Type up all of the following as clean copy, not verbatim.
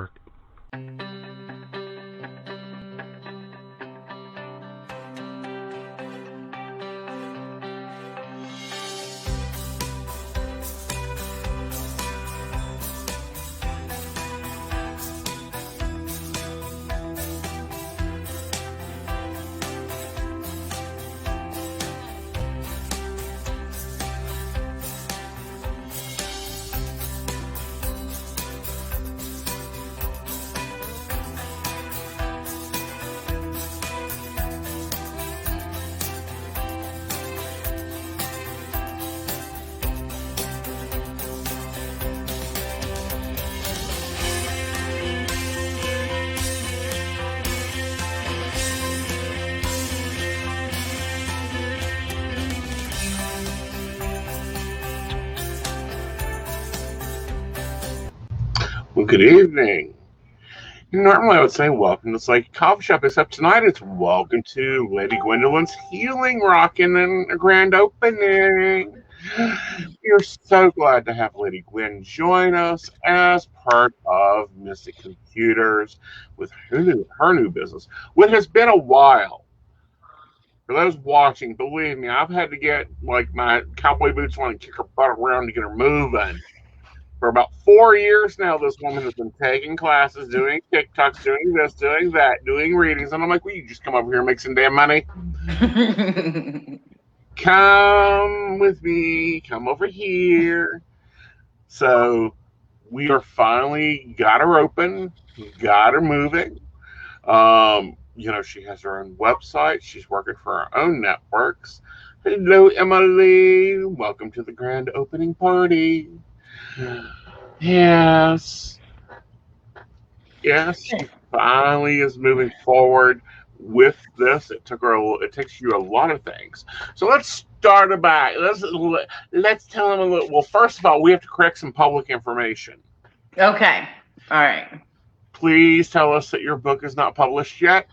Network. Well, good evening. Normally I would say welcome to Psychic Coffee Shop, except tonight it's welcome to Lady Gwendolyn's Healing Rockin' and a grand opening. We're so glad to have Lady Gwen join us as part of Mystic Computers with her new business, which has been a while. For those watching, believe me, I've had to get like my cowboy boots on and kick her butt around to get her moving. For about 4 years now, this woman has been taking classes, doing TikToks, doing this, doing that, doing readings. And I'm like, will you just come over here and make some damn money? Come with me. Come over here. So we are finally got her open, got her moving. She has her own website. She's working for her own networks. Hello, Emily. Welcome to the grand opening party. Yes. Yes, she finally is moving forward with this. It takes you a lot of things. So let's start back. Let's tell them a little. Well, first of all, we have to correct some public information. Okay. All right. Please tell us that your book is not published yet.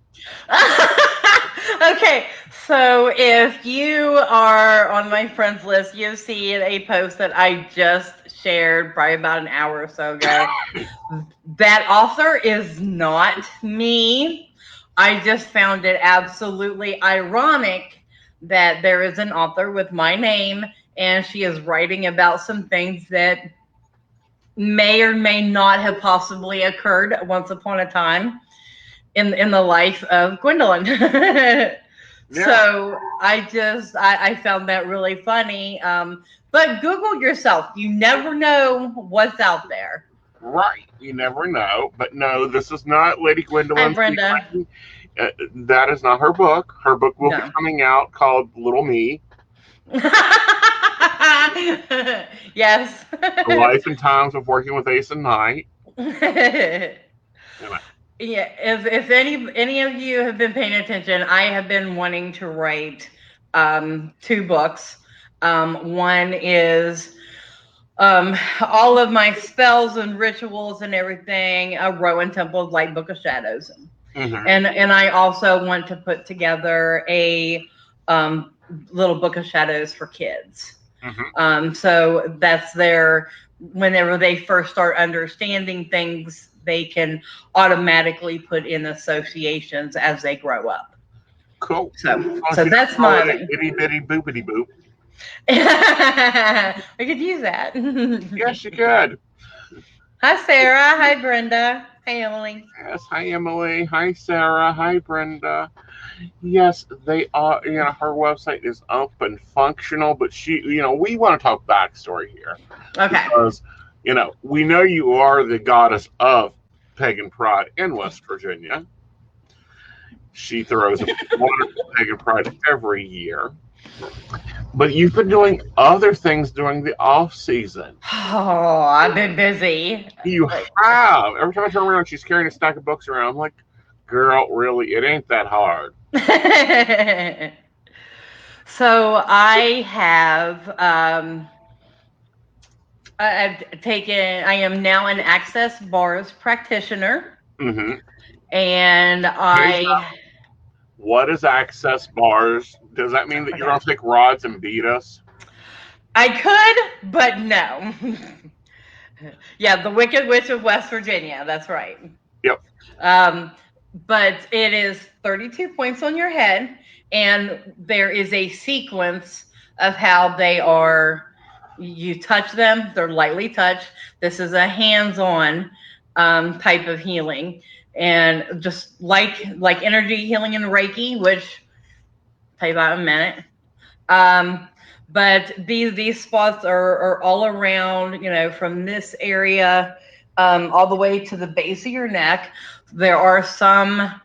Okay, so if you are on my friends list, you've seen a post that I just shared probably about an hour or so ago. That author is not me. I just found it absolutely ironic that there is an author with my name and she is writing about some things that may or may not have possibly occurred once upon a time in the life of Gwendolyn. Yeah. So I found that really funny. But Google yourself. You never know what's out there. Right. You never know. But no, this is not Lady Gwendolyn. Hi, Brenda. That is not her book. Her book will be coming out called Little Me. Yes. The Life and Times of Working with Ace and Knight. Yeah, if any of you have been paying attention, I have been wanting to write 2 books. One is all of my spells and rituals and everything, Rowan Temple's Light Book of Shadows. Mm-hmm. And I also want to put together a little Book of Shadows for kids. Mm-hmm. So that's whenever they first start understanding things, they can automatically put in associations as they grow up. Cool. So that's my itty bitty boopity boop. We could use that. Yes, you could. Hi, Sarah. Hi, Brenda. Hi, Emily. Yes, hi, Emily. Hi, Sarah. Hi, Brenda. Yes, they are. Her website is up and functional, but we want to talk backstory here. Okay. Because, we know you are the goddess of pagan pride in West Virginia. She throws a wonderful pagan pride every year. But you've been doing other things during the off season. Oh, I've been busy. You have. Every time I turn around, she's carrying a stack of books around. I'm like, girl, really? It ain't that hard. So I have I am now an Access Bars practitioner. Mm-hmm. And what is Access Bars? Does that mean that you're going to take rods and beat us? I could, but no. Yeah, the Wicked Witch of West Virginia. That's right. Yep. But it is 32 points on your head, and there is a sequence of how they are. You touch them; they're lightly touched. This is a hands-on type of healing, and just like energy healing and Reiki, which I'll tell you about in a minute. But these spots are all around, from this area all the way to the base of your neck. There are some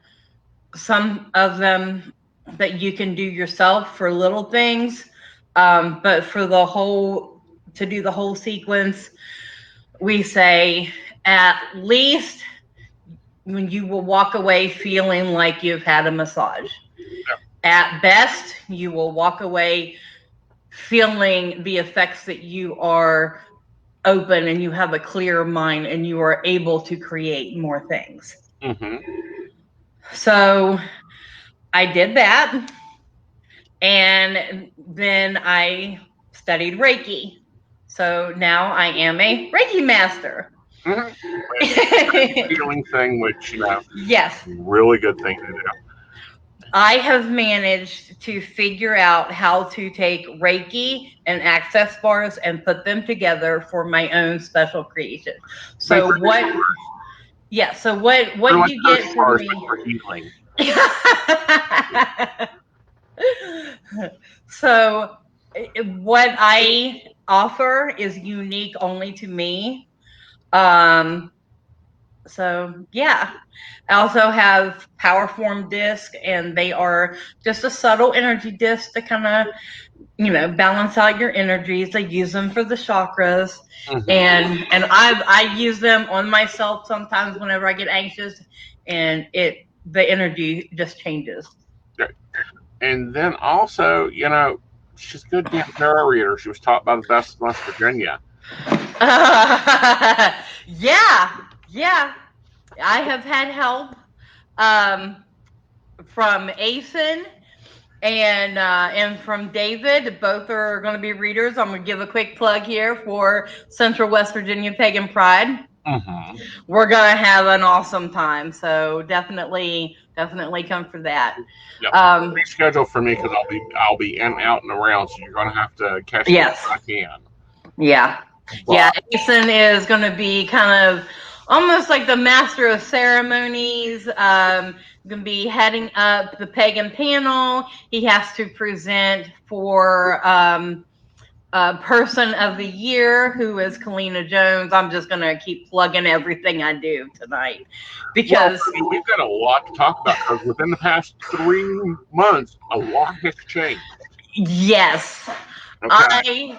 of them that you can do yourself for little things, but for to do the whole sequence, we say at least when you will walk away feeling like you've had a massage. At best, you will walk away feeling the effects that you are open and you have a clear mind and you are able to create more things. Mm-hmm. So I did that, and then I studied Reiki. So now I am a Reiki master. Mm-hmm. Healing thing, which yes, really good thing to do. I have managed to figure out how to take Reiki and access bars and put them together for my own special creation. So what? Yeah. So what you get from me? For healing. So what I offer is unique only to me. So yeah, I also have power form disc, and they are just a subtle energy disc to kind of balance out your energies. I use them for the chakras, Mm-hmm. and I use them on myself sometimes whenever I get anxious, and the energy just changes. Right. And then also, she's a good damn tarot reader. She was taught by the best in West Virginia. Yeah. I have had help from Asen and from David. Both are going to be readers. I'm going to give a quick plug here for Central West Virginia Pagan Pride. Mm-hmm. We're going to have an awesome time. So definitely come for that. Yep. Reschedule for me because I'll be in, out, and around. So you're going to have to catch me if I can. Yeah. But, yeah. Asen is going to be kind of almost like the master of ceremonies. Going to be heading up the pagan panel. He has to present for person of the year, who is Kalina Jones. I'm just going to keep plugging everything I do tonight because we've got a lot to talk about because within the past 3 months, a lot has changed. Yes. Okay.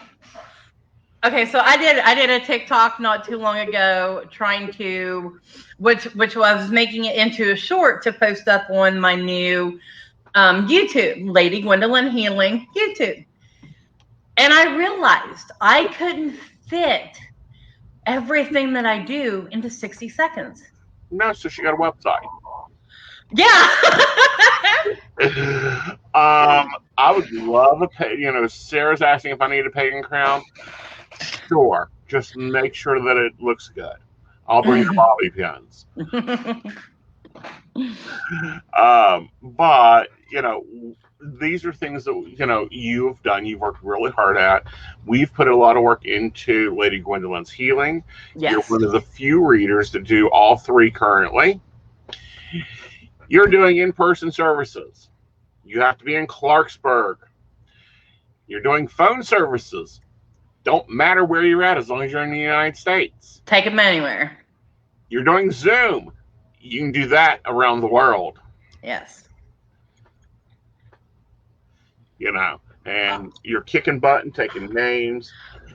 So I did a TikTok not too long ago trying to, which was making it into a short to post up on my new YouTube, Lady Gwendolyn Healing YouTube. And I realized I couldn't fit everything that I do into 60 seconds. No, so she got a website. Yeah. I would love Sarah's asking if I need a pagan crown. Sure. Just make sure that it looks good. I'll bring the bobby pins. But, these are things that, you've done. You've worked really hard at. We've put a lot of work into Lady Gwendolyn's healing. Yes. You're one of the few readers to do all three currently. You're doing in-person services. You have to be in Clarksburg. You're doing phone services. Don't matter where you're at as long as you're in the United States. Take them anywhere. You're doing Zoom. You can do that around the world. Yes. And you're kicking butt and taking names.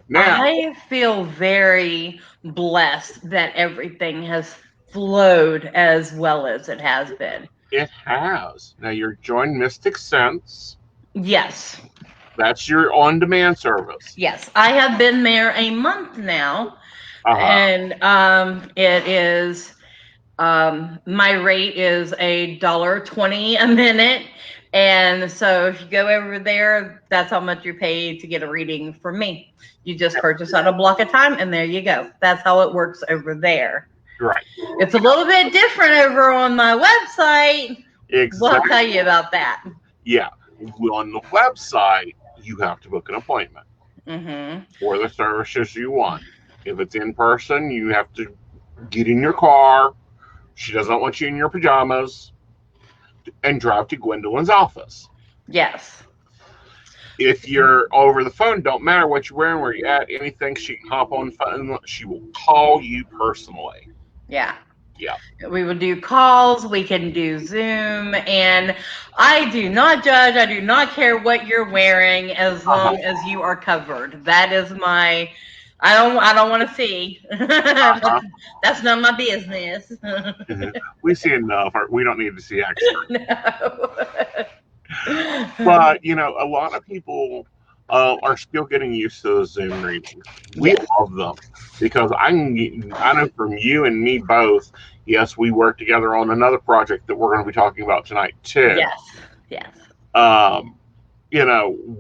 Now, I feel very blessed that everything has flowed as well as it has been. It has. Now you're joined Mystic Sense. Yes. That's your on-demand service. Yes. I have been there a month now. And it is My rate is $1.20 a minute. And so if you go over there, that's how much you pay to get a reading from me. You just purchase on a block of time, and there you go. That's how it works over there. Right. It's a little bit different over on my website. Exactly. We'll tell you about that. Yeah. On the website, you have to book an appointment for the services you want. If it's in person, you have to get in your car. She doesn't want you in your pajamas, and drive to Gwendolyn's office. Yes. If you're over the phone, don't matter what you're wearing, where you're at, anything, she can hop on the phone. She will call you personally. Yeah. Yeah. We will do calls. We can do Zoom. And I do not judge. I do not care what you're wearing as long as you are covered. That is my... I don't want to see. That's none of my business. We see enough. We don't need to see extra. No. But, a lot of people are still getting used to the Zoom readings. We love them because I know from you and me both, yes, we work together on another project that we're going to be talking about tonight too. Yes.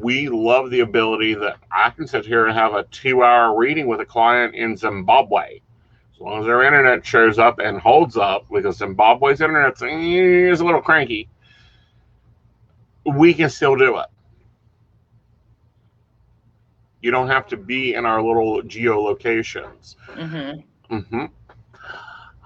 We love the ability that I can sit here and have a 2-hour reading with a client in Zimbabwe. As long as their internet shows up and holds up, because Zimbabwe's internet is a little cranky, we can still do it. You don't have to be in our little geolocations.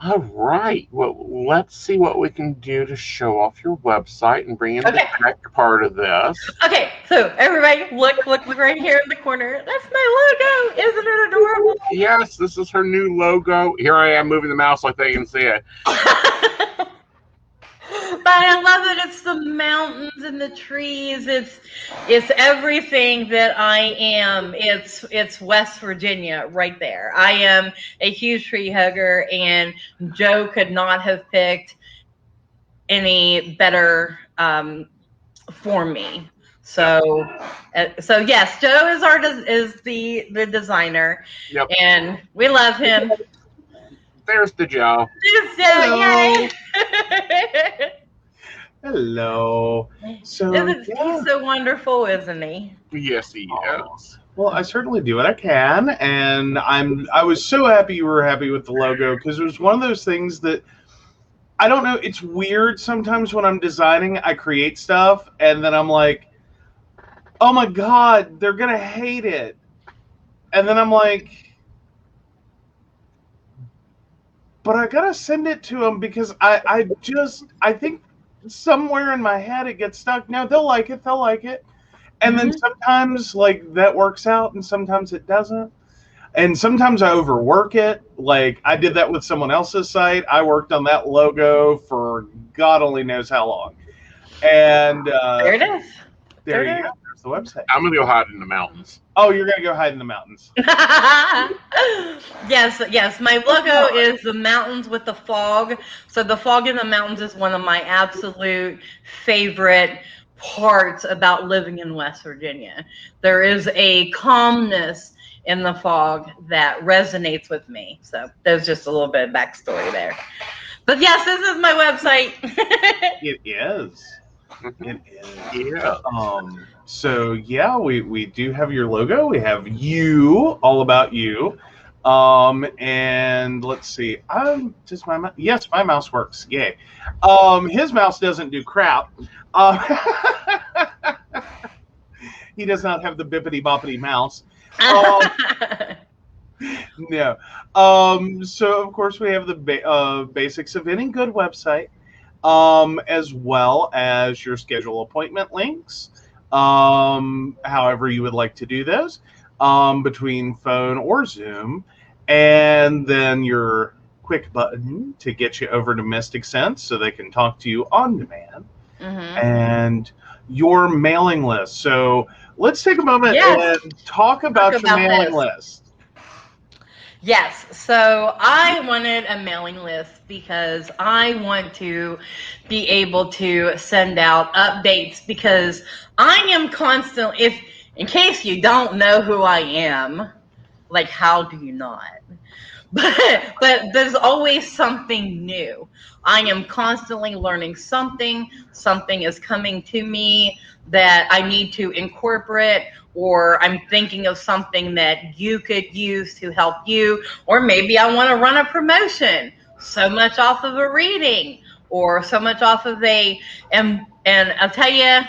All right. Well, let's see what we can do to show off your website and bring in the tech part of this. Okay, so everybody, look right here in the corner. That's my logo. Isn't it adorable? Yes, this is her new logo. Here I am moving the mouse like they can see it. But I love it. It's the mountains and the trees. It's everything that I am. It's West Virginia right there. I am a huge tree hugger, and Joe could not have picked any better for me. So yes, Joe is the designer, and we love him. There's the Joe. There's Joe. Yay! Hello. So he's so wonderful, isn't he? Yes, he is. Well, I certainly do what I can, and I was so happy you were happy with the logo, because it was one of those things that I don't know. It's weird sometimes when I'm designing, I create stuff, and then I'm like, oh my God, they're gonna hate it, and then I'm like, but I gotta send it to them because I think somewhere in my head it gets stuck. No, they'll like it. And then sometimes like that works out and sometimes it doesn't. And sometimes I overwork it. Like I did that with someone else's site. I worked on that logo for God only knows how long. And there it is. There you go. There's the website. I'm going to go hide in the mountains. Oh, you're going to go hide in the mountains. Yes. My logo is the mountains with the fog. So the fog in the mountains is one of my absolute favorite parts about living in West Virginia. There is a calmness in the fog that resonates with me. So there's just a little bit of backstory there. But yes, this is my website. It is. It is. Yeah. So yeah, we do have your logo. We have you, all about you. And let's see. Just yes, my mouse works. Yay. His mouse doesn't do crap. He does not have the bippity boppity mouse. No. So of course we have the basics of any good website, as well as your schedule appointment links. However you would like to do those, between phone or Zoom, and then your quick button to get you over to Mystic Sense so they can talk to you on demand, and your mailing list. So let's take a moment and talk about your mailing list. Yes, so I wanted a mailing list because I want to be able to send out updates, because I am constantly, in case you don't know who I am, like how do you not? but there's always something new. I am constantly learning something. Something is coming to me that I need to incorporate, or I'm thinking of something that you could use to help you, or maybe I want to run a promotion, so much off of a reading, or so much off of and I'll tell you,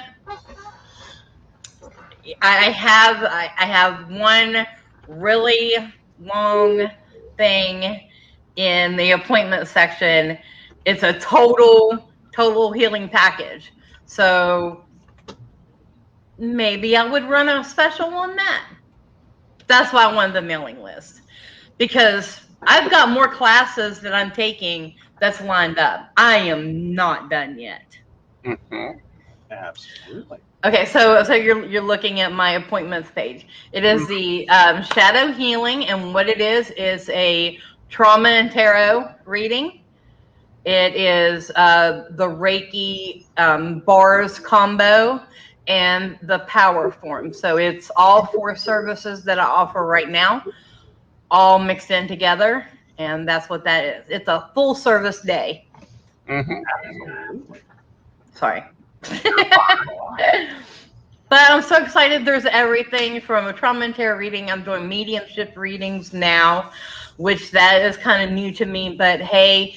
I have one really long thing in the appointment section. It's a total healing package. So maybe I would run a special on that. That's why I wanted the mailing list, because I've got more classes that I'm taking that's lined up. I am not done yet. Mm-hmm. Absolutely. Okay, so you're looking at my appointments page. It is the shadow healing, and what it is a trauma and tarot reading. It is the Reiki bars combo and the power form. So it's all 4 services that I offer right now, all mixed in together, and that's what that is. It's a full service day. Mm-hmm. Absolutely. Sorry. But I'm so excited. There's everything from a trauma and tarot reading. I'm doing mediumship readings now, which that is kind of new to me. But hey,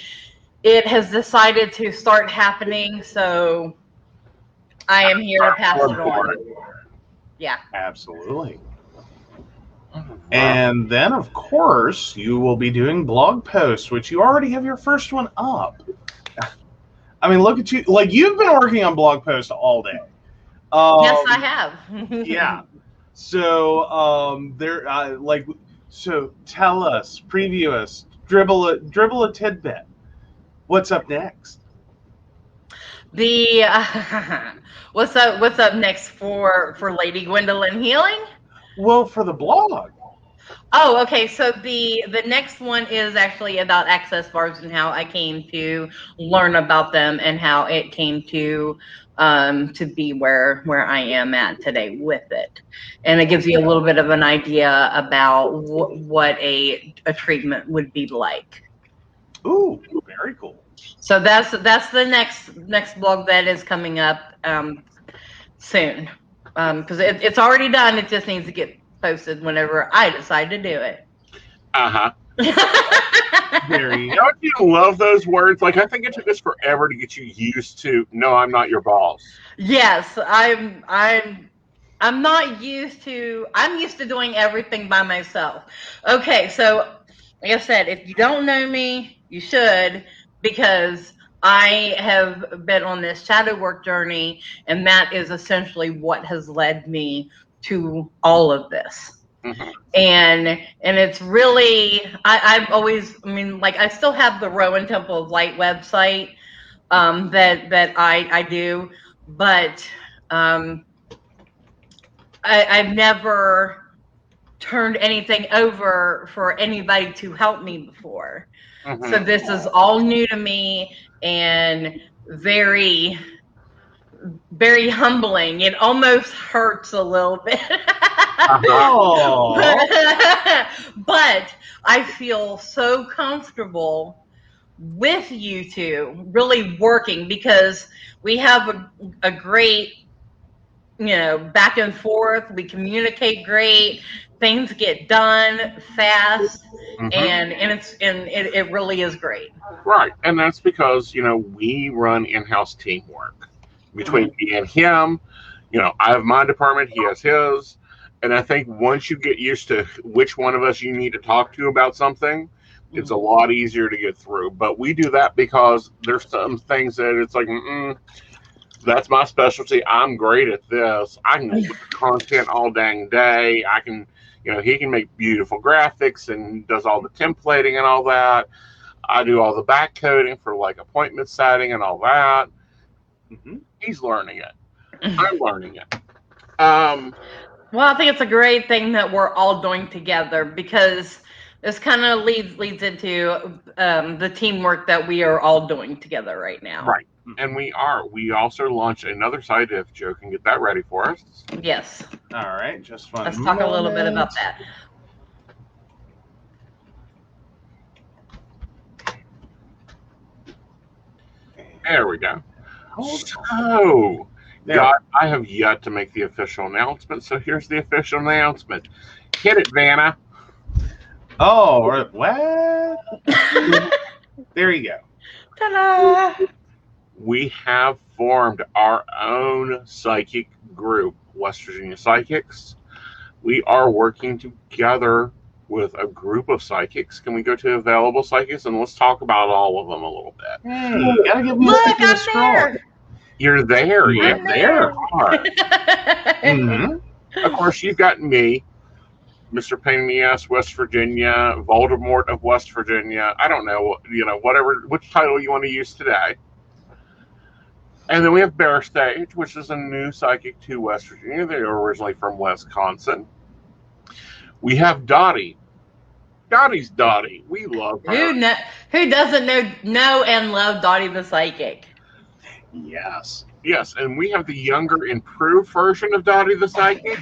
it has decided to start happening, so I am here to pass it on. Yeah. Absolutely. Wow. And then, of course, you will be doing blog posts, which you already have your first one up. I mean, look at you. Like, you've been working on blog posts all day. Yes, I have. Yeah. So, so tell us, preview us, dribble a tidbit. What's up next? The what's up next for Lady Gwendolyn Healing? Well, for the blog. Oh, okay. So the next one is actually about access bars and how I came to learn about them and how it came to be where I am at today with it, and it gives you a little bit of an idea about what a treatment would be like. Ooh, very cool. So that's the next blog that is coming up soon, because it's already done. It just needs to get posted whenever I decide to do it. Uh-huh. Very. Don't you love those words? Like, I think it took us forever to get you used to, no, I'm not your boss. Yes, I'm not used to. I'm used to doing everything by myself. Okay, so like I said, if you don't know me, you should, because I have been on this shadow work journey, and that is essentially what has led me to all of this. Mm-hmm. And it's really, I've always, I mean, like, I still have the Rowan Temple of Light website that I do, but I've never turned anything over for anybody to help me before. Mm-hmm. So this is all new to me and very, very humbling. It almost hurts a little bit. Oh. But I feel so comfortable with you two really working, because we have a great, back and forth. We communicate great. Things get done fast, Mm-hmm. and it really is great. Right, and that's because, we run in-house teamwork between me and him. I have my department, he has his, and I think once you get used to which one of us you need to talk to about something, it's a lot easier to get through. But we do that because there's some things that it's like, that's my specialty. I'm great at this. I can look at content all dang day. I can, he can make beautiful graphics and does all the templating and all that. I do all the back coding for like appointment setting and all that. Mm-hmm. He's learning it. I'm learning it. Well, I think it's a great thing that we're all doing together, because this kind of leads into the teamwork that we are all doing together right now. Right. And we are. We also launched another site, if Joe can get that ready for us. Yes. All right, just fun. Let's talk a little bit about that. There we go. Hold So, There. God, I have yet to make the official announcement, so here's the official announcement. Hit it, Vanna. Oh, what? There you go. Ta-da! We have formed our own psychic group, West Virginia Psychics. We are working together with a group of psychics. Can we go to available psychics and let's talk about all of them a little bit? Hey, you gotta give me a Look, second to I'm scroll. there. You're there. You're Yeah, there. are. Mhm. Of course, you've got me, Mr. Pain in the Ass, West Virginia, Voldemort of West Virginia. I don't know, whatever, which title you want to use today. And then we have Bear Stage, which is a new psychic to West Virginia. They are originally from Wisconsin. We have Dottie. Dottie's Dottie. We love her. Who doesn't know and love Dottie the Psychic? Yes. Yes, and we have the younger, improved version of Dottie the Psychic.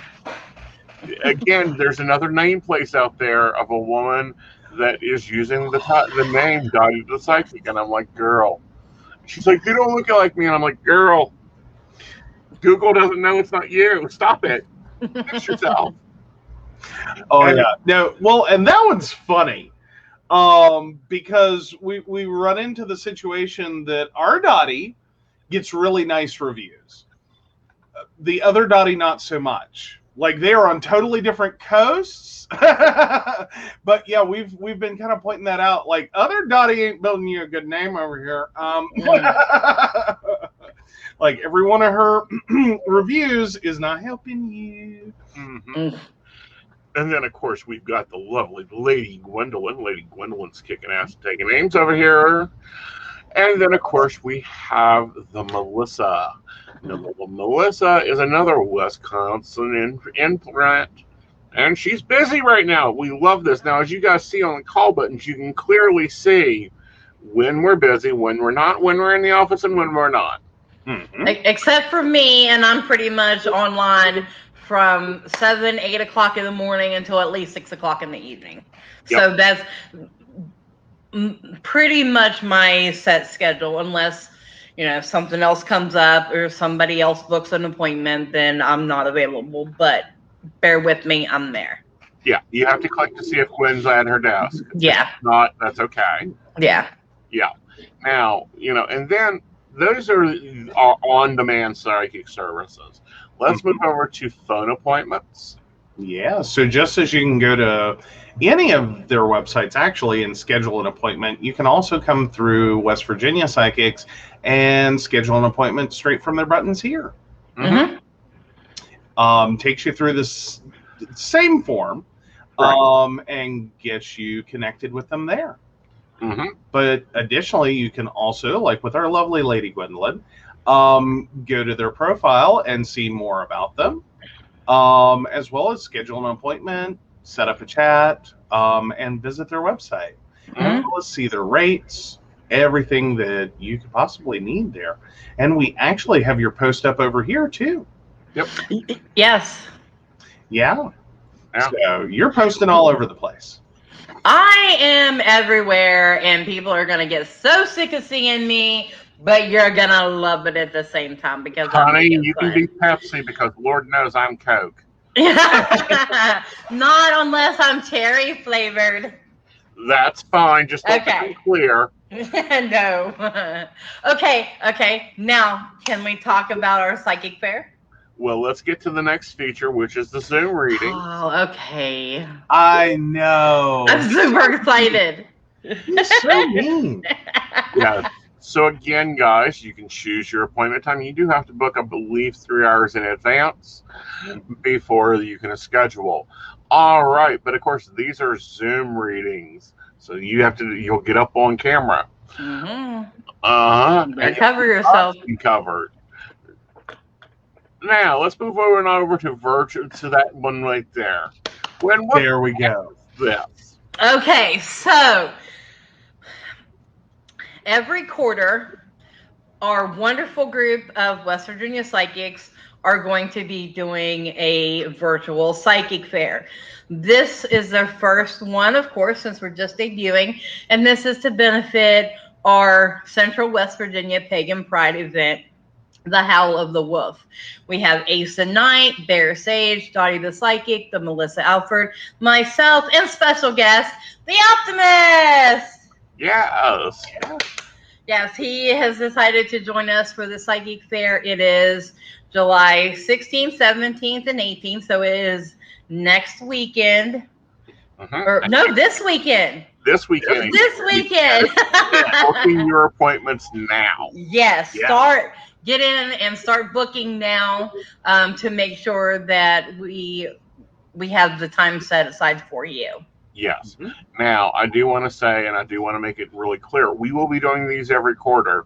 Again, there's another name place out there of a woman that is using the name Dottie the Psychic, and I'm like, girl. She's like, you don't look like me, and I'm like, girl. Google doesn't know it's not you. Stop it. Fix yourself. Oh yeah. No. Well, and that one's funny, because we run into the situation that our Dottie gets really nice reviews. The other Dottie, not so much. Like they are on totally different coasts. But yeah, we've been kind of pointing that out. Like other Dottie ain't building you a good name over here. Like every one of her reviews is not helping you. Mm-hmm. And then, of course, we've got the lovely Lady Gwendolyn. Lady Gwendolyn's kicking ass and taking names over here. And then, of course, we have the Melissa. Now, the Melissa is another Wisconsin imprint, and she's busy right now. We love this. Now, as you guys see on the call buttons, you can clearly see when we're busy, when we're not, when we're in the office, and when we're not. Mm-hmm. Except for me, and I'm pretty much online from 7, 8 o'clock in the morning until at least 6 o'clock in the evening. Yep. So that's pretty much my set schedule, unless something else comes up or somebody else books an appointment, then I'm not available. But bear with me, I'm there. Yeah, you have to click to see if Gwen's at her desk. Yeah. If not, that's okay. Yeah. Yeah. Now, and then those are our on-demand psychic services. Let's move over to phone appointments. Yeah, so just as you can go to any of their websites actually and schedule an appointment, you can also come through West Virginia Psychics and schedule an appointment straight from their buttons here. Mm-hmm. Takes you through this same form, Right. and gets you connected with them there. Mm-hmm. But additionally, you can also, like with our lovely Lady Gwendolyn, go to their profile and see more about them, as well as schedule an appointment, set up a chat, and visit their website. Mm-hmm. Let's see their rates, everything that you could possibly need there. And we actually have your post up over here too. Yep. Yes. Yeah. Yeah. So you're posting all over the place. I am everywhere, and people are going to get so sick of seeing me, but you're going to love it at the same time because Honey, you can be Pepsi because Lord knows I'm Coke. Not unless I'm cherry flavored. That's fine. Just to Okay. be clear. No. Okay. Now, can we talk about our psychic fair? Well, let's get to the next feature, which is the Zoom reading. Oh, okay. I know. I'm super excited. You're so mean. Yeah. So again, guys, you can choose your appointment time. You do have to book, I believe, 3 hours in advance before you can schedule. All right, but of course, these are Zoom readings, so you'll get up on camera. Mm-hmm. Cover yourself. Covered. Now let's move over to virtual to that one right there. There we go. This. Okay, so every quarter, our wonderful group of West Virginia psychics are going to be doing a virtual psychic fair. This is their first one, of course, since we're just debuting, and this is to benefit our Central West Virginia Pagan Pride event, the Howl of the Wolf. We have Ace and Knight, Bear Sage, Dottie the Psychic, the Melissa Alford, myself, and special guest, the Optimist. Yes. Yes, he has decided to join us for the Psychic Fair. It is July 16th, 17th, and 18th, so it is next weekend. Or no, this weekend. This weekend. This weekend. Booking your appointments now. Yes, get in and start booking now to make sure that we have the time set aside for you. Yes. Mm-hmm. Now, I do want to say, and I do want to make it really clear, we will be doing these every quarter.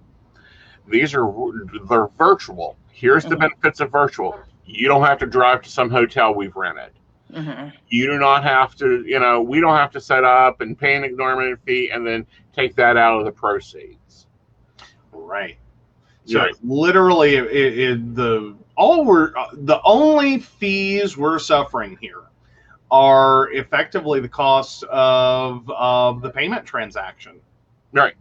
They're virtual. Here's the benefits of virtual. You don't have to drive to some hotel we've rented. Mm-hmm. You do not have to, we don't have to set up and pay an exorbitant fee and then take that out of the proceeds. Right. So literally, the only fees we're suffering here are effectively the cost of the payment transaction. Right.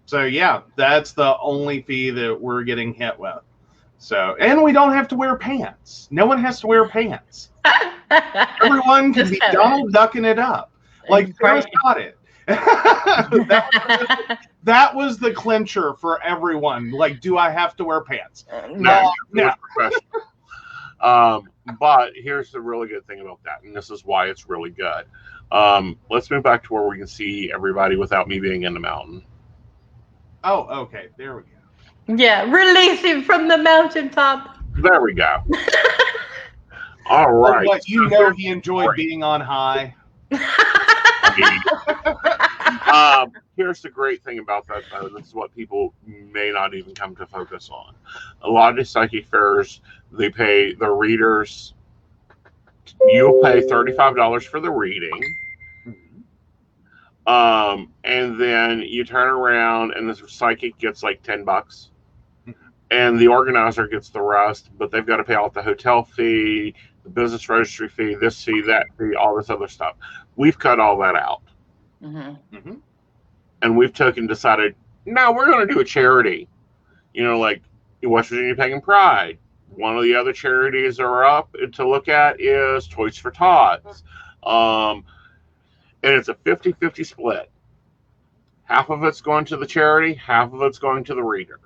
So yeah, that's the only fee that we're getting hit with. So, and we don't have to wear pants. No one has to wear pants. Everyone can be Donald ducking it up. Like, Sarah's got it. that was the clincher for everyone. Like, do I have to wear pants? No. But here's the really good thing about that, and this is why it's really good. Let's move back to where we can see everybody without me being in the mountain. Oh, okay. There we go. Yeah, release him from the mountaintop. There we go. All right. But he enjoyed being on high. Here's the great thing about that, though. This is what people may not even come to focus on. A lot of the psychic fairs, they pay the readers. You'll pay $35 for the reading. And then you turn around and the psychic gets like $10. And the organizer gets the rest, but they've got to pay out the hotel fee, the business registry fee, this fee, that fee, all this other stuff. We've cut all that out. And we've decided, no, we're going to do a charity. Like West Virginia Pagan Pride. One of the other charities that are up to look at is Toys for Tots. And it's a 50-50 split. Half of it's going to the charity, half of it's going to the reader.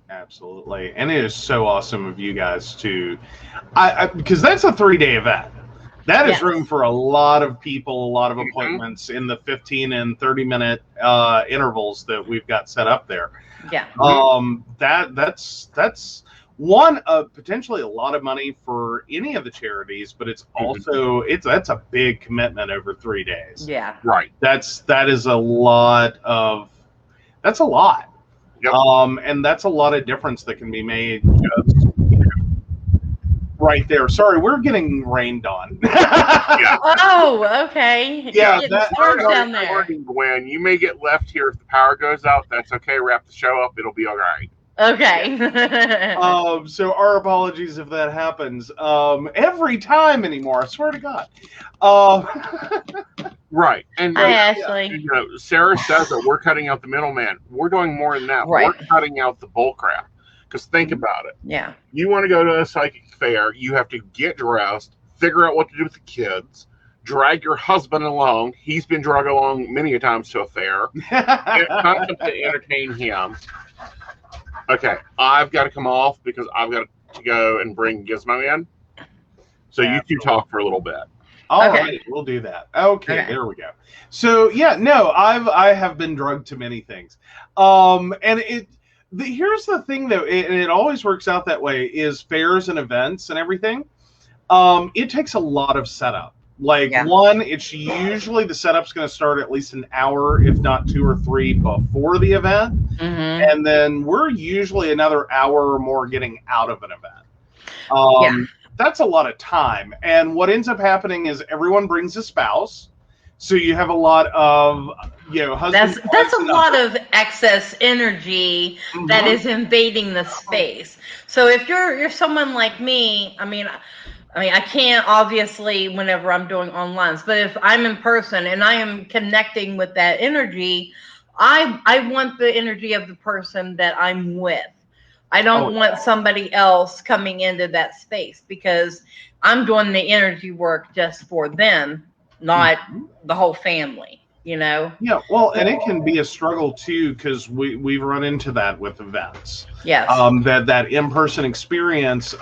Absolutely. And it is so awesome of you guys to, because that's a 3-day event. That is room for a lot of people, a lot of appointments in the 15 and 30-minute intervals that we've got set up there. Yeah. That's one potentially a lot of money for any of the charities, but it's also that's a big commitment over 3 days. Yeah. Right. That is a lot. Yep. And that's a lot of difference that can be made just right there. Sorry, we're getting rained on. Yeah. Oh, okay. Yeah, down there. Gwen, you may get left here if the power goes out. That's okay. Wrap the show up. It'll be all right. Okay. So our apologies if that happens. Every time anymore, I swear to God. Right. And Ashley. Sarah says that we're cutting out the middleman. We're doing more than that. Right. We're cutting out the bull crap. Because think about it. Yeah. You want to go to a psychic fair, you have to get dressed, figure out what to do with the kids, drag your husband along. He's been dragged along many a times to a fair. Concept to entertain him. Okay, I've got to come off because I've got to go and bring Gizmo in. So you two talk for a little bit. All right, we'll do that. Okay, there we go. So I have been drugged to many things. And here's the thing though, and it always works out that way, is fairs and events and everything. It takes a lot of setup. One, it's usually the setup's going to start at least an hour, if not 2 or 3 before the event. And then we're usually another hour or more getting out of an event. That's a lot of time. And what ends up happening is everyone brings a spouse. So you have a lot of, husbands. That's a lot of excess energy that is invading the space. So if you're someone like me, I mean, I can't obviously whenever I'm doing online, but if I'm in person and I am connecting with that energy, I want the energy of the person that I'm with. I don't want somebody else coming into that space, because I'm doing the energy work just for them, not the whole family, you know? Yeah, well, and it can be a struggle too, because we've run into that with events. Yes. That in-person experience.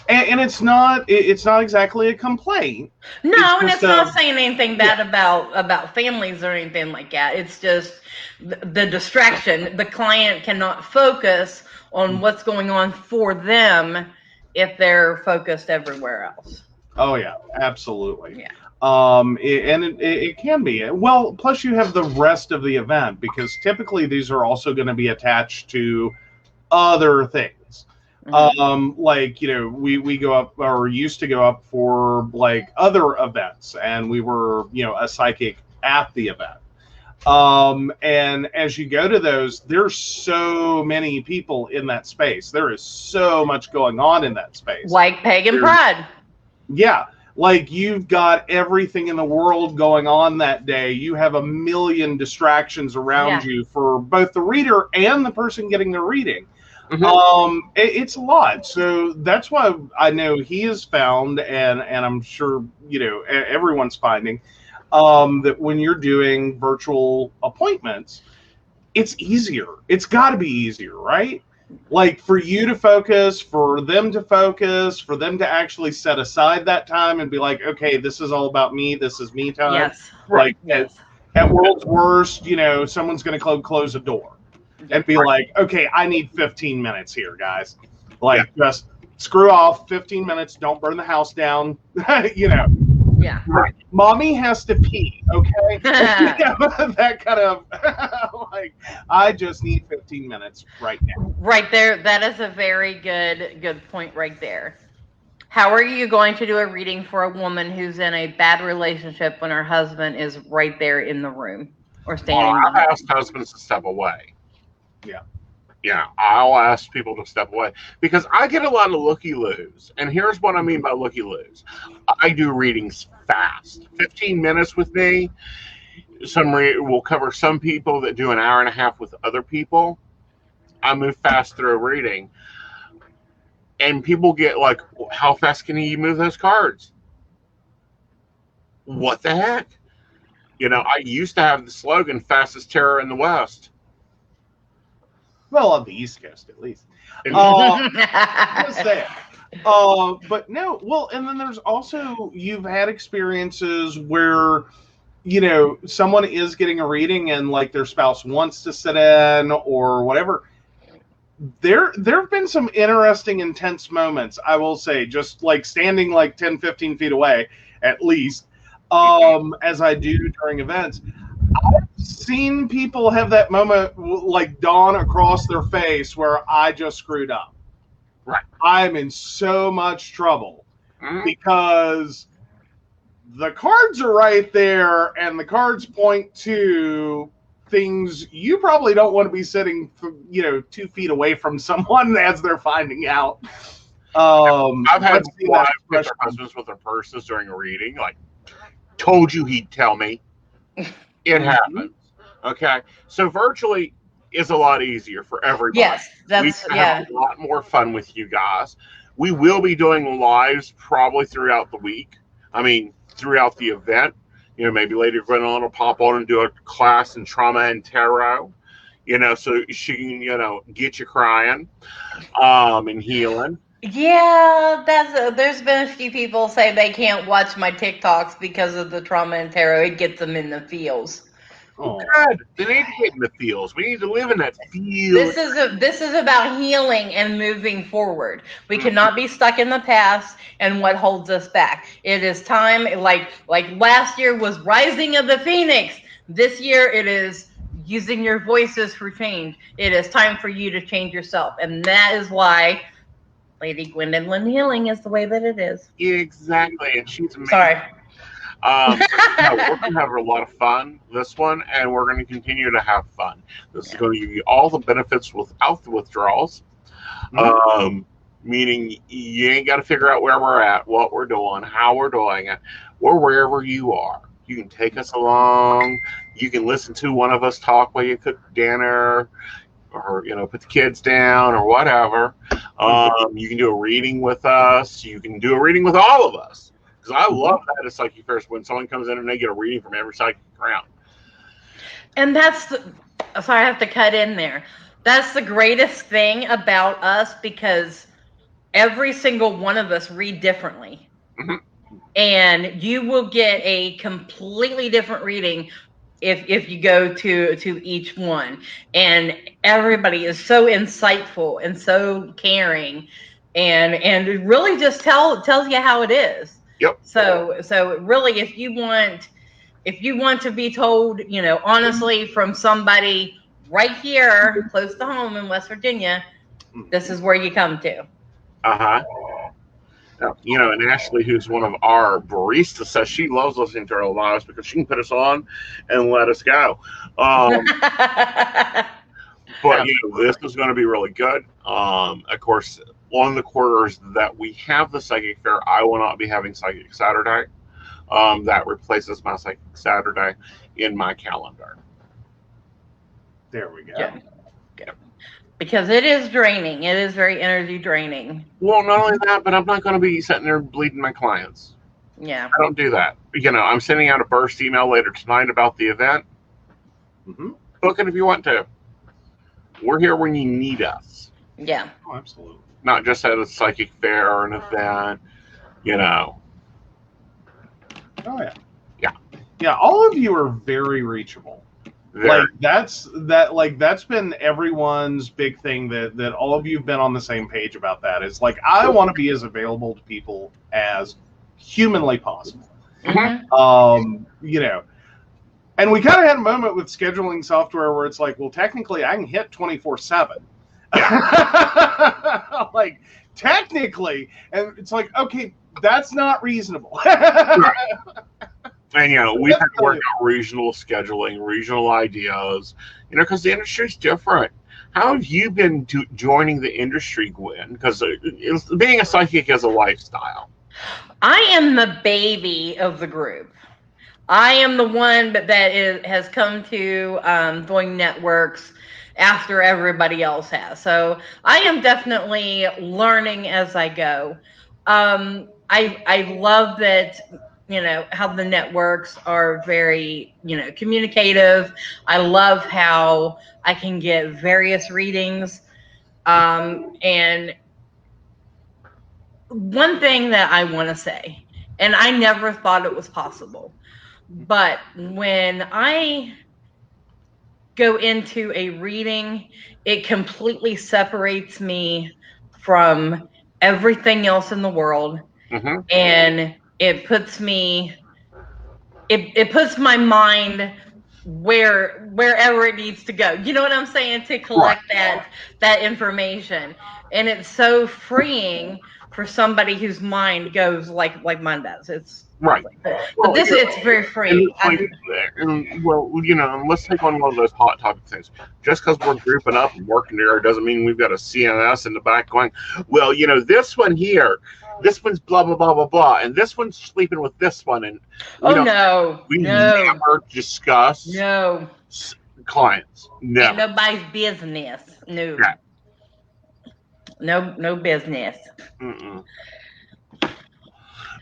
And it's not exactly a complaint. No, and it's not saying anything bad about families or anything like that. It's just the distraction. The client cannot focus on what's going on for them if they're focused everywhere else. Oh yeah, absolutely. Yeah. It can be. Well, plus you have the rest of the event, because typically these are also going to be attached to other things. Like, we go up, or used to go up for like other events, and we were, a psychic at the event. And as you go to those, there's so many people in that space. There is so much going on in that space. Like Pagan Pride. Yeah. Like, you've got everything in the world going on that day. You have a million distractions around you for both the reader and the person getting the reading. It's a lot. So that's why I know he has found, and I'm sure, everyone's finding, that when you're doing virtual appointments, it's easier. It's got to be easier, right? Like, for you to focus, for them to actually set aside that time and be like, okay, this is all about me. This is me time. Yes. Like, yes. At world's worst, someone's going to close a door and be like, okay, I need 15 minutes here, guys. Like, just screw off 15 minutes. Don't burn the house down. Yeah. Mommy has to pee, okay? That kind of, like, I just need 15 minutes right now. Right there. That is a very good point right there. How are you going to do a reading for a woman who's in a bad relationship when her husband is right there in the room or standing? I've asked husbands to step away. Yeah. Yeah, I'll ask people to step away, because I get a lot of looky-loos. And here's what I mean by looky-loos. I do readings fast. 15 minutes with me. We'll cover some people that do an hour and a half with other people. I move fast through a reading. And people get like, how fast can you move those cards? What the heck? I used to have the slogan, fastest terror in the West. Well, on the East Coast, at least. Just saying. But no, well, and then there's also, you've had experiences where, someone is getting a reading and like their spouse wants to sit in or whatever. There have been some interesting, intense moments, I will say, just like standing like 10, 15 feet away, at least, as I do during events. I've seen people have that moment like dawn across their face where I just screwed up. Right. I'm in so much trouble because the cards are right there and the cards point to things you probably don't want to be sitting, 2 feet away from someone as they're finding out. I've had wives get their husbands with their purses during a reading, like, told you he'd tell me. It happens. Okay, so virtually is a lot easier for everybody. Yes, we have a lot more fun with you guys. We will be doing lives probably throughout the week. I mean, throughout the event. Maybe Lady Gwendolyn will pop on and do a class in trauma and tarot. So she can get you crying, and healing. Yeah, there's been a few people say they can't watch my TikToks because of the trauma and tarot. It gets them in the feels. Oh, good. They need to get in the feels. We need to live in that feel. This is about healing and moving forward. We cannot be stuck in the past and what holds us back. It is time. Like last year was Rising of the Phoenix. This year it is using your voices for change. It is time for you to change yourself, and that is why Lady Gwendolyn Healing is the way that it is. Exactly, and she's amazing. Sorry. No, we're going to have a lot of fun this one, and we're going to continue to have fun. This is going to give you all the benefits without the withdrawals, meaning you ain't got to figure out where we're at, what we're doing, how we're doing it. We're wherever you are. You can take us along. You can listen to one of us talk while you cook dinner, or put the kids down or whatever. You can do a reading with us. You can do a reading with all of us, because I love that at Psychic Fairs when someone comes in and they get a reading from every psychic around. And that's sorry, I have to cut in there. That's the greatest thing about us, because every single one of us read differently. And you will get a completely different reading if you go to each one. And everybody is so insightful and so caring, and it really just tells you how it is. Yep. So really, if you want to be told, honestly, from somebody right here close to home in West Virginia, this is where you come to. And Ashley, who's one of our baristas, says she loves listening to our lives because she can put us on and let us go. But this is going to be really good. Of course, on the quarters that we have the Psychic Fair, I will not be having Psychic Saturday. That replaces my Psychic Saturday in my calendar. There we go. Yeah. Because it is draining. It is very energy draining. Well, not only that, but I'm not going to be sitting there bleeding my clients. Yeah. I don't do that. I'm sending out a burst email later tonight about the event. Book it if you want to. We're here when you need us. Yeah. Oh, absolutely. Not just at a Psychic Fair or an event, Oh, yeah. Yeah. Yeah, all of you are very reachable. That's been everyone's big thing, that all of you have been on the same page about that. It's like, I want to be as available to people as humanly possible. And we kind of had a moment with scheduling software where it's like, well, technically I can hit 24/7. Like, technically, and it's like, okay, that's not reasonable. And, we've had to work out regional scheduling, regional ideas, because the industry's different. How have you been joining the industry, Gwen? Because being a psychic is a lifestyle. I am the baby of the group. I am the one that has come to join networks after everybody else has. So I am definitely learning as I go. I love that, how the networks are very, communicative. I love how I can get various readings. And one thing that I want to say, and I never thought it was possible, but when I go into a reading, it completely separates me from everything else in the world. And it puts me, it puts my mind wherever it needs to go. You know what I'm saying? To collect that information. And it's so freeing for somebody whose mind goes like mine does. It's right. But it's very freeing. And let's take on one of those hot topic things. Just because we're grouping up and working together doesn't mean we've got a CMS in the back going, well, this one here, this one's blah, blah, blah, blah, blah, and this one's sleeping with this one. And we never discuss clients. No. Ain't nobody's business. No. Yeah. No business.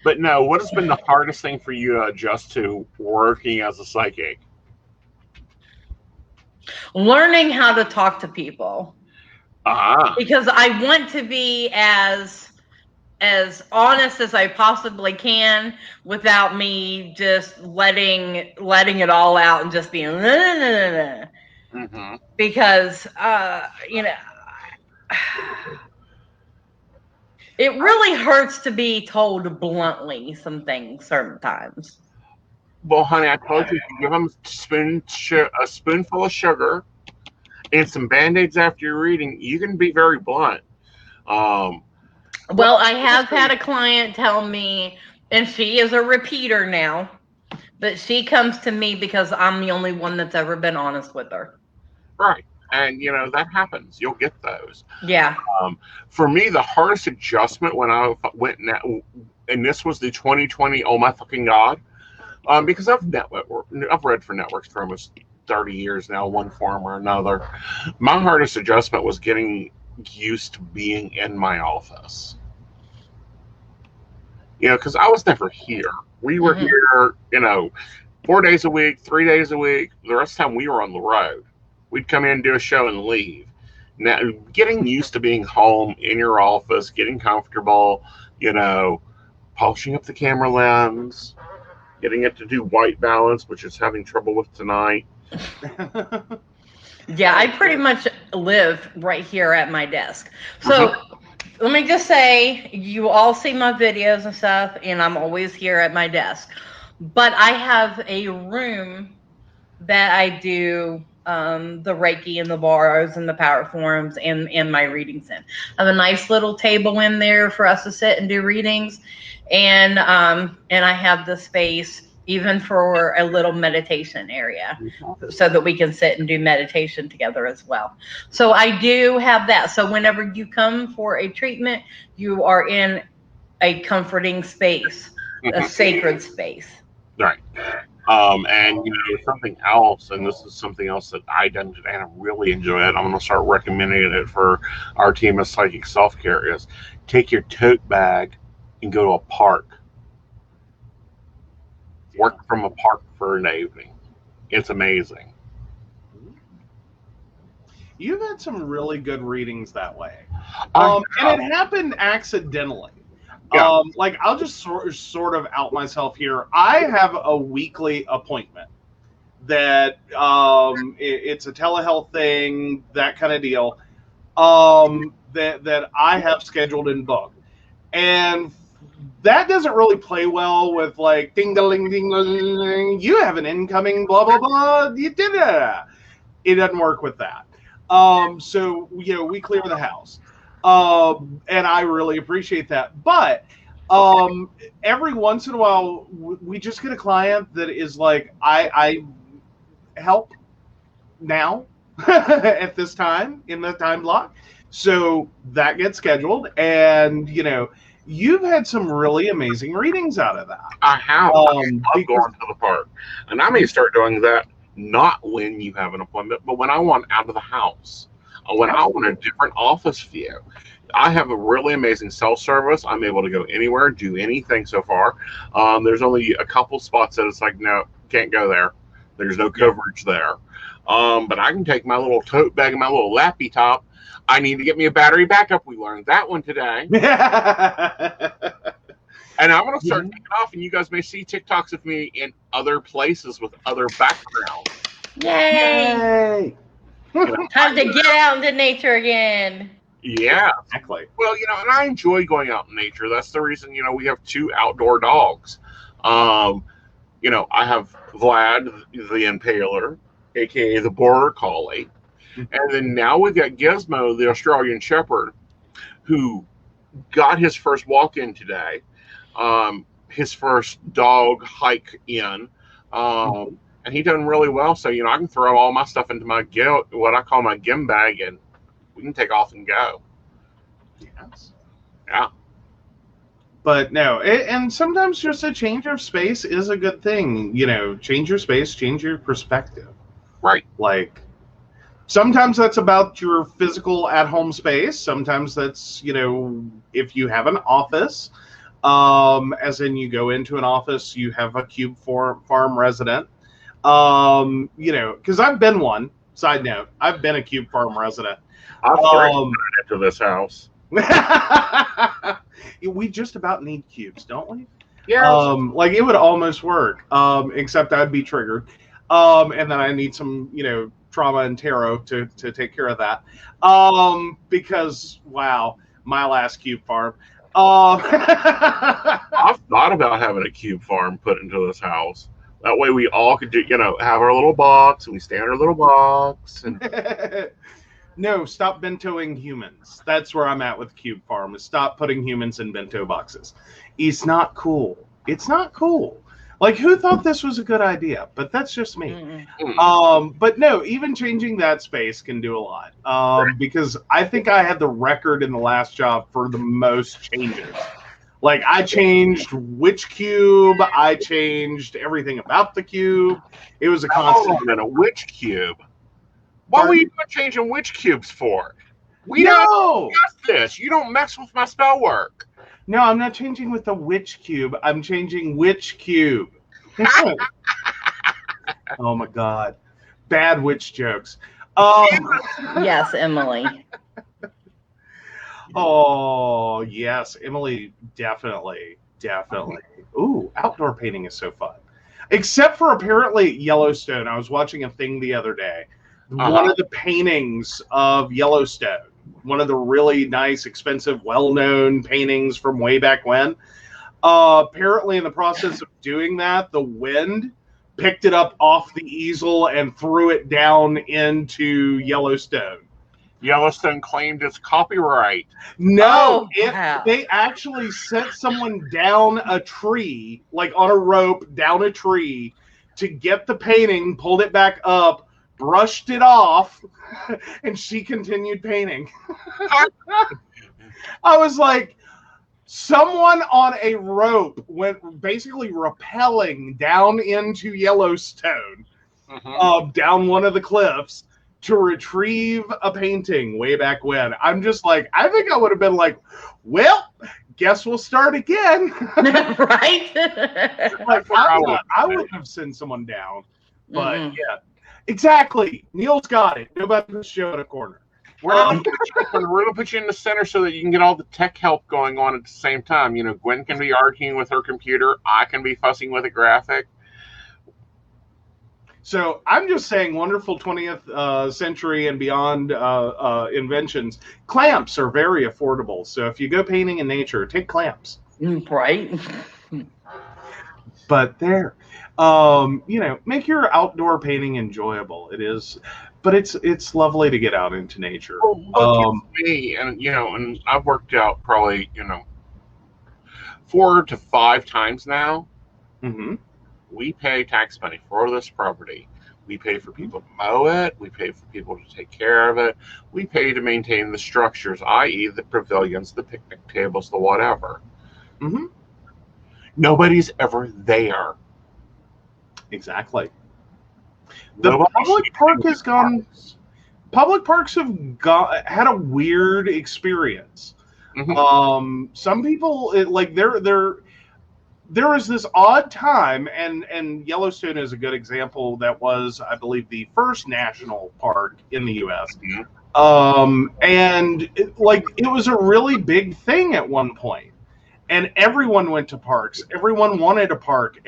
But no, what has been the hardest thing for you to adjust to working as a psychic? Learning how to talk to people. Because I want to be as honest as I possibly can without me just letting it all out and just being because it really hurts to be told bluntly some things sometimes. Well, honey, I told you, if you give them a spoonful of sugar and some Band-Aids after your reading, you can be very blunt. Well, I have had a client tell me, and she is a repeater now, but she comes to me because I'm the only one that's ever been honest with her. Right. And, that happens. You'll get those. Yeah. For me, the hardest adjustment when I went, and this was the 2020, oh my fucking God, Because I've read for networks for almost 30 years now, one form or another. My hardest adjustment was getting used to being in my office. Because I was never here. We were here, 4 days a week, 3 days a week. The rest of the time we were on the road. We'd come in, do a show, and leave. Now, getting used to being home in your office, getting comfortable, polishing up the camera lens, getting it to do white balance, which is having trouble with tonight. Yeah, I pretty much live right here at my desk. So let me just say, you all see my videos and stuff, and I'm always here at my desk. But I have a room that I do the Reiki and the bars and the power forms and my readings in. I have a nice little table in there for us to sit and do readings. And I have the space even for a little meditation area so that we can sit and do meditation together as well. So I do have that. So whenever you come for a treatment, you are in a comforting space, a sacred space. Right. And something else, and this is something else that I done today, and I really enjoy it. I'm going to start recommending it for our team of psychic self-care. Is take your tote bag and go to a park. Work from a park for an evening. It's amazing. You've had some really good readings that way, and it happened accidentally. Yeah. Like, I'll just sort of out myself here. I have a weekly appointment that it's a telehealth thing, that kind of deal, that I have scheduled and booked. And that doesn't really play well with, like, ding-a-ling, ding-a-ling, you have an incoming blah, blah, blah, you did it. It doesn't work with that. So, we clear the house. And I really appreciate that. But every once in a while, we just get a client that is like, I help now at this time, in the time block. So that gets scheduled. And, you've had some really amazing readings out of that. I have. I love going to the park. And I may start doing that not when you have an appointment, but when I want out of the house. When I want a different office view. I have a really amazing self-service. I'm able to go anywhere, do anything so far. There's only a couple spots that it's like, no, can't go there. There's no coverage there. But I can take my little tote bag and my little lappy top. I need to get me a battery backup. We learned that one today. And I'm going to start taking off, and you guys may see TikToks of me in other places with other backgrounds. Yay! Time to get out into nature again. Yeah, exactly. Well, and I enjoy going out in nature. That's the reason, we have 2 outdoor dogs. I have Vlad, the Impaler, aka the Border Collie. And then now we've got Gizmo, the Australian Shepherd, who got his first walk in today, his first dog hike in. And he done really well. So, I can throw all my stuff into my what I call my gym bag, and we can take off and go. Yes. Yeah. But no, and sometimes just a change of space is a good thing. Change your space, change your perspective. Right. Like, sometimes that's about your physical at-home space. Sometimes that's, if you have an office, as in you go into an office, you have a cube farm resident. Because I've been one. Side note, I've been a cube farm resident. I've threatened into this house. We just about need cubes, don't we? Yeah. Like, it would almost work, except I'd be triggered. And then I need some, trauma and tarot to take care of that. Because, wow, my last cube farm. I've thought about having a cube farm put into this house. That way we all could do, have our little box, and we stay in our little box. And No, stop bentoing humans. That's where I'm at with Cube Farm, is stop putting humans in bento boxes. It's not cool. It's not cool. Like, who thought this was a good idea? But that's just me. But no, even changing that space can do a lot. Because I think I had the record in the last job for the most changes. Like, I changed which cube, I changed everything about the cube. It was a constant. Hold on a minute, which cube? What were you changing which cubes for? We No! discussed this. You don't mess with my spell work. No, I'm not changing with the witch cube. I'm changing which cube. Oh my god. Bad witch jokes. Yes, Emily. Oh, yes. Emily, definitely. Ooh, outdoor painting is so fun. Except for apparently Yellowstone. I was watching a thing the other day. One of the paintings of Yellowstone, one of the really nice, expensive, well-known paintings from way back when, apparently in the process of doing that, the wind picked it up off the easel and threw it down into Yellowstone. Yellowstone claimed its copyright. No, wow. They actually sent someone down a tree, like on a rope, down a tree, to get the painting, pulled it back up, brushed it off, and she continued painting. I was like, someone on a rope went basically rappelling down into Yellowstone, down one of the cliffs, to retrieve a painting way back when. I'm just like, I think I would have been like, well, guess we'll start again. Right? Like, I wouldn't have sent someone down. But yeah, exactly. Neil's got it. Nobody puts Joe in a corner. We're going to put you in the center so that you can get all the tech help going on at the same time. You know, Gwen can be arguing with her computer. I can be fussing with a graphic. So I'm just saying, wonderful 20th century and beyond inventions. Clamps are very affordable. So if you go painting in nature, take clamps. Right. But there, you know, make your outdoor painting enjoyable. It is, but it's lovely to get out into nature. Well, me, and you know, and I've worked out probably 4 to 5 times now. Mm-hmm. We pay tax money for this property. We pay for people to mow it. We pay for people to take care of it. We pay to maintain the structures, i.e. the pavilions, the picnic tables, the whatever. Mm-hmm. Nobody's ever there. Exactly. The public park has gone. Public parks have had a weird experience. Mm-hmm. Some people there was this odd time, and Yellowstone is a good example. That was, I believe, the first national park in the U.S. Mm-hmm. And it was a really big thing at one point, and everyone went to parks. Everyone wanted a park.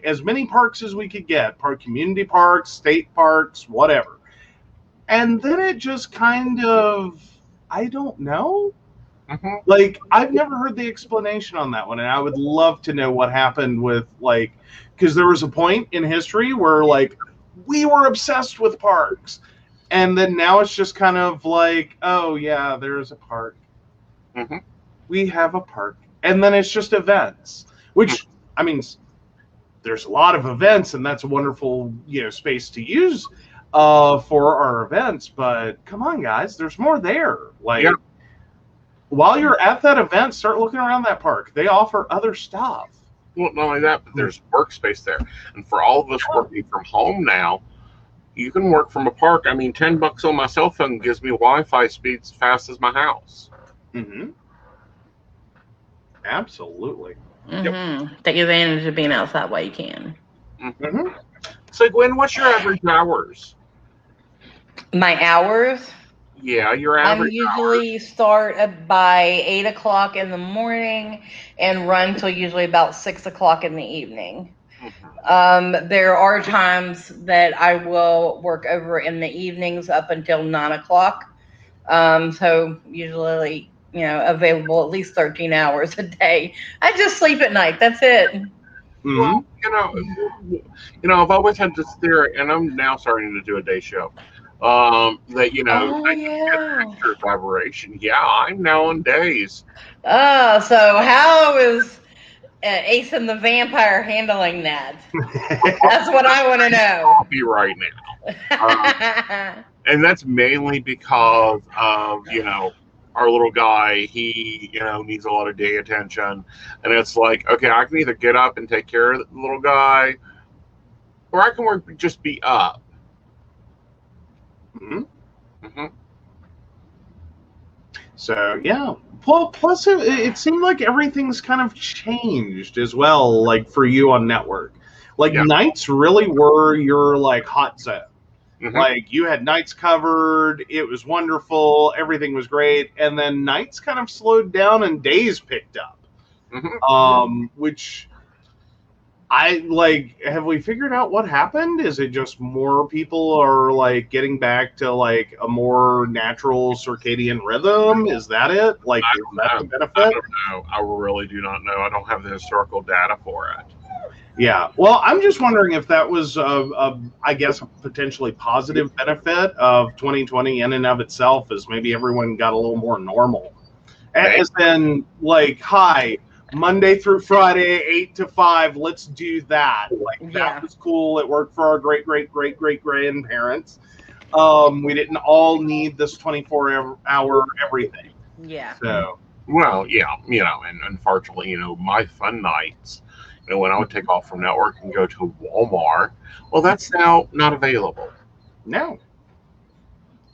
As many parks as we could get, community parks, state parks, whatever. And then it just kind of, I don't know. Mm-hmm. Like, I've never heard the explanation on that one, and I would love to know what happened with, because there was a point in history where, we were obsessed with parks, and then now it's just kind of like, oh, yeah, there's a park. Mm-hmm. We have a park. And then it's just events, which, I mean, there's a lot of events, and that's a wonderful, space to use for our events, but come on, guys, there's more there. While you're at that event, start looking around that park. They offer other stuff. Well, not only that, but there's workspace there. And for all of us working from home now, you can work from a park. I mean, $10 on my cell phone gives me Wi-Fi speeds fast as my house. Mm-hmm. Absolutely. Mm-hmm. Yep. Take advantage of being outside while you can. Mm-hmm. So, Gwen, what's your average hours? My hours? Yeah, your average. I usually start by 8 o'clock in the morning and run till usually about 6 o'clock in the evening. Mm-hmm. There are times that I will work over in the evenings up until 9 o'clock. So usually, available at least 13 hours a day. I just sleep at night. That's it. Well, I've always had this theory, and I'm now starting to do a day show. Extra collaboration. Yeah, I'm now on days. So how is Ace and the Vampire handling that? That's what I want to know. I'll be right now. And that's mainly because of, our little guy, he, needs a lot of day attention. And it's like, okay, I can either get up and take care of the little guy, or I can just be up. Mm-hmm. Mm-hmm. So yeah. Plus, it seemed like everything's kind of changed as well. Like for you on network, like nights really were your like hot zone. Mm-hmm. Like you had nights covered. It was wonderful. Everything was great. And then nights kind of slowed down and days picked up. Mm-hmm. Which I like. Have we figured out what happened? Is it just more people are like getting back to like a more natural circadian rhythm? Is that it? Like, is that the benefit? I don't know. I really do not know. I don't have the historical data for it. Yeah. Well, I'm just wondering if that was, I guess, a potentially positive benefit of 2020 in and of itself, is maybe everyone got a little more normal. As in, like, hi, Monday through Friday, 8 to 5, let's do that. Like, that was cool. It worked for our great-great-great-great-grandparents. We didn't all need this 24-hour everything. Yeah. So. Well, yeah, and unfortunately, my fun nights, when I would take off from network and go to Walmart, well, that's now not available. No.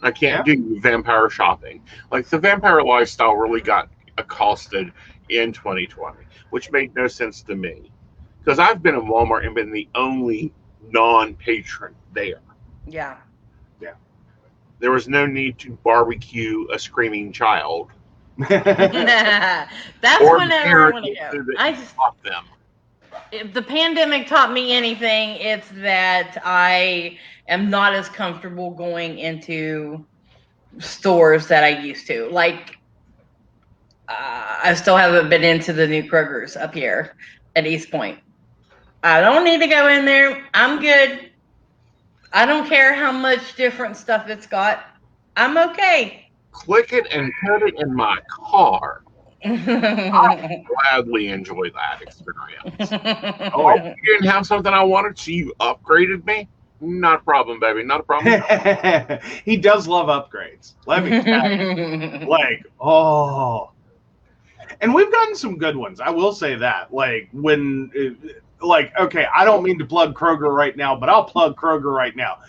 I can't do vampire shopping. Like, the vampire lifestyle really got accosted in 2020, which made no sense to me. Because I've been in Walmart and been the only non-patron there. Yeah. Yeah. There was no need to barbecue a screaming child. That's whenever I want to go. I just stop them. If the pandemic taught me anything, it's that I am not as comfortable going into stores that I used to. Like, I still haven't been into the new Kroger's up here at East Point. I don't need to go in there. I'm good. I don't care how much different stuff it's got. I'm okay. Click it and put it in my car. I gladly enjoy that experience. You didn't have something I wanted, so you upgraded me? Not a problem, baby. Not a problem. He does love upgrades. Let me tell you. Like, oh. And we've gotten some good ones. I will say that. Like, okay, I don't mean to plug Kroger right now, but I'll plug Kroger right now.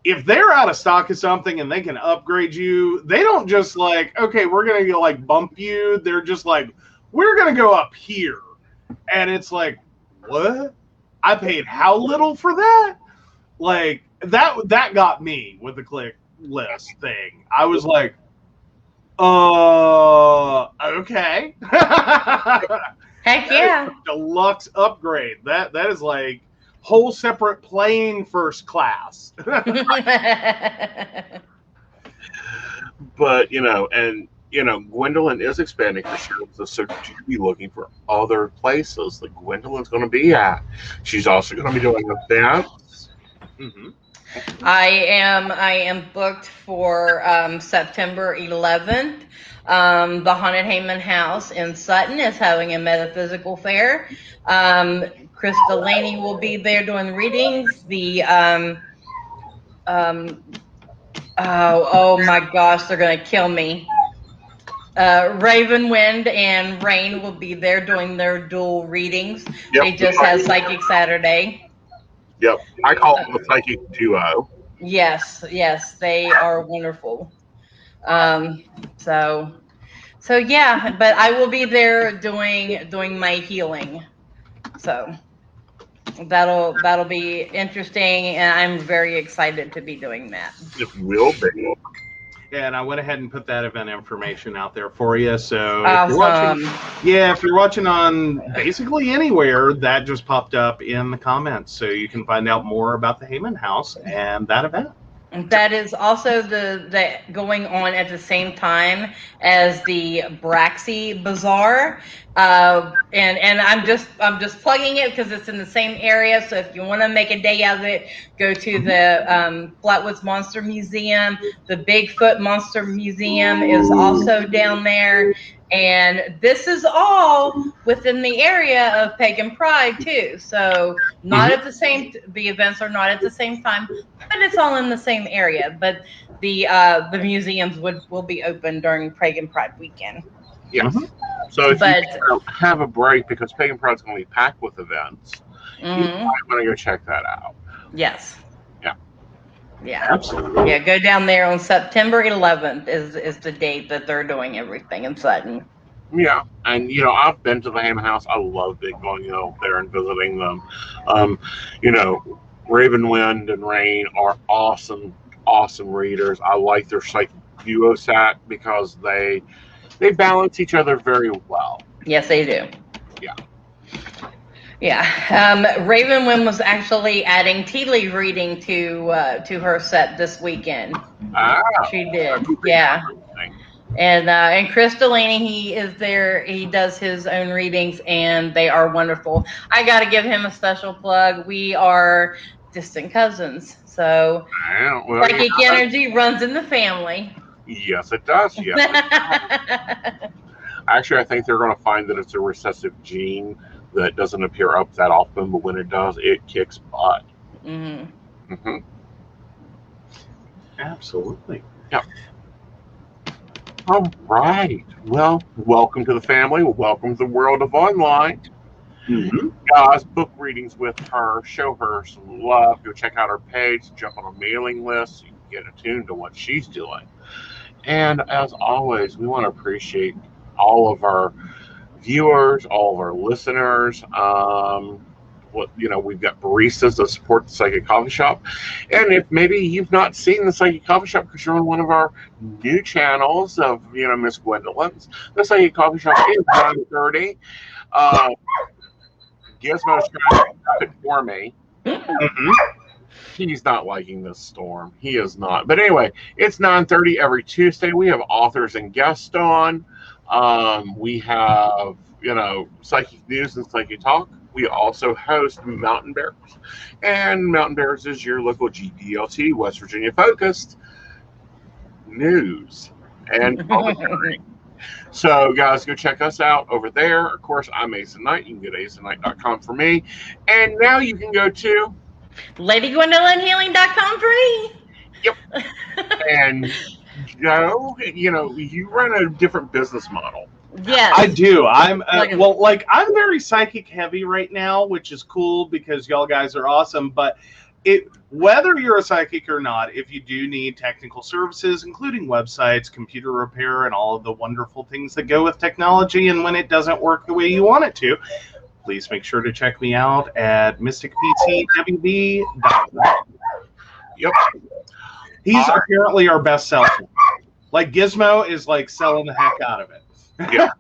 If they're out of stock of something and they can upgrade you, they don't just like, okay, we're going to like bump you. They're just like, we're going to go up here. And it's like, what? I paid how little for that? Like, that got me with the click list thing. I was like, okay. Heck yeah. Deluxe upgrade. That is like whole separate plane first class. But, Gwendolyn is expanding her services, so do be looking for other places that Gwendolyn's going to be at. She's also going to be doing events. Mm-hmm. I am booked for September 11th. The Haunted Heyman House in Sutton is having a metaphysical fair. Chris Delaney will be there doing readings. The oh my gosh, they're gonna kill me. Raven, Wind, and Rain will be there doing their dual readings. Yep. They just had Psychic Saturday. Yep, I call them the Psychic Duo. Yes, they are wonderful. So yeah, but I will be there doing my healing. So that'll be interesting, and I'm very excited to be doing that. It will be. And I went ahead and put that event information out there for you. So awesome. if you're watching on basically anywhere, that just popped up in the comments. So you can find out more about the Heyman House and that event. That is also the going on at the same time as the Braxy Bazaar, and I'm just plugging it because it's in the same area. So if you want to make a day out of it, go to the Flatwoods Monster Museum. The Bigfoot Monster Museum is also down there, and this is all within the area of Pagan Pride too. So not at the same. The events are not at the same time, but it's all in the same area. But the museums will be open during Pagan Pride weekend. Yes. Mhm. So if But you have a break because Pagan Pride's going to be packed with events, you mhm, might want to go check that out. yes, Yeah. yeah, Absolutely. yeah. Go down there on September 11th is the date that they're doing everything in Sutton. Yeah, and I've been to the Ham House. I love going there and visiting them. You know, Ravenwind and Rain are awesome, awesome readers. I like their psychic duo set because they balance each other very well. Yes, they do. Yeah. Yeah, Ravenwind was actually adding tea leaf reading to her set this weekend. Ah, She did, yeah. And Chris Delaney, he is there. He does his own readings, and they are wonderful. I got to give him a special plug. We are distant cousins, so well, psychic energy runs in the family. Yes, it does. Yes. Actually, I think they're going to find that it's a recessive gene that doesn't appear up that often, but when it does, it kicks butt. Mm-hmm. Mm-hmm. Absolutely. Yeah. All right. Well, welcome to the family. Welcome to the world of online. Mm-hmm. Guys, book readings with her. Show her some love. Go check out her page. Jump on a mailing list so you can get attuned to what she's doing. And as always, we want to appreciate all of our viewers, all of our listeners. We've got baristas that support the Psychic Coffee Shop. And if maybe you've not seen the Psychic Coffee Shop because you're on one of our new channels of, Miss Gwendolyn's, the Psychic Coffee Shop is 9:30. Gizmo's trying to stop it for me. Mm-hmm. He's not liking this storm. He is not. But anyway, it's 9:30 every Tuesday. We have authors and guests on. We have, psychic news and psychic talk. We also host Mountain Bears. And Mountain Bears is your local GDLT, West Virginia focused news and commentary. So, guys, go check us out over there. Of course, I'm Ace of Night. You can go to aceofnight.com for me. And now you can go to LadyGwendolynHealing.com for me. Yep. And Joe, you run a different business model. Yes, I do. I'm I'm very psychic heavy right now, which is cool because y'all guys are awesome. But whether you're a psychic or not, if you do need technical services, including websites, computer repair, and all of the wonderful things that go with technology, and when it doesn't work the way you want it to, please make sure to check me out at mysticpcwb.com. Yep. He's apparently our best seller. Like Gizmo is like selling the heck out of it. Yeah.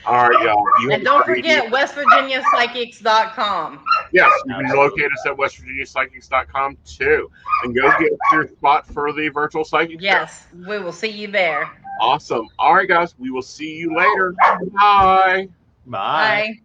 All right, y'all. And don't forget WestVirginiaPsychics.com. Yes, you can locate us at WestVirginiaPsychics.com too. And go get your spot for the virtual psychic. Yes, we will see you there. Awesome. All right, guys. We will see you later. Bye. Bye. Bye.